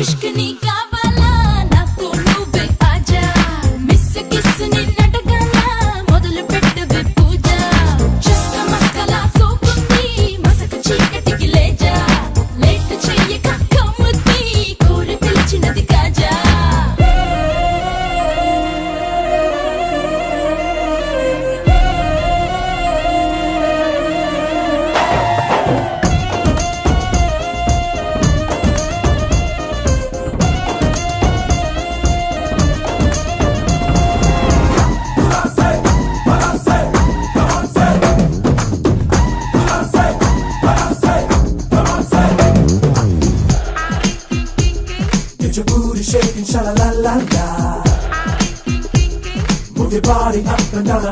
इश्क नी कावाला नातो నువ్వే आजा मिस किस नी నటగానా మొదలు పెట్టవే పూజ చస్క మస్కలా సోకుంది మసక చీకటికి లేజా లేట్ చెయ్యక కమ్ముద్ది కోరి పిలిచినది కాజా Your booty shaking, sha la la la la. Move your body up and down,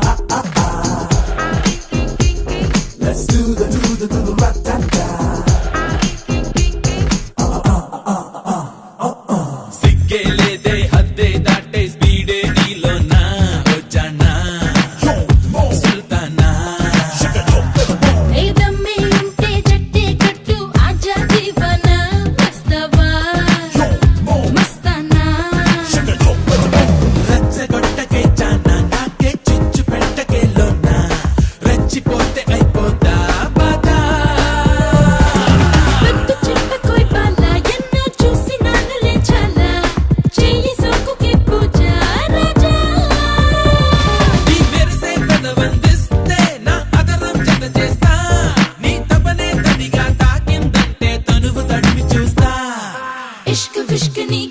Let's do the rat-ta-ta. సిగ్గే లేదే హద్దే దాటే స్పీడే నీలోనా వచ్చానా సుల్తానా ఏదమ్మే ఉంటే జట్టే కట్టు ఆజా దీవానా వస్తావా మస్తానా రెచ్చగొట్టకే చానా నాకే చిచ్చు పెట్టకే లోనా రెచ్చిపోతే అయిపోతా బాధా పెద్ద చిట్టకోయ్ బాలా ఎన్నో చూసినానులే చాలా చెయ్యి సోకుకే పూజ రాజా నీ మెరిసే పెదవందిస్తే నా అదరం జత చేస్తా నీ తపనే తడిగా తాకిందంటే తనువు తడిమి చూస్తా ఇష్క్ విష్క్ నీ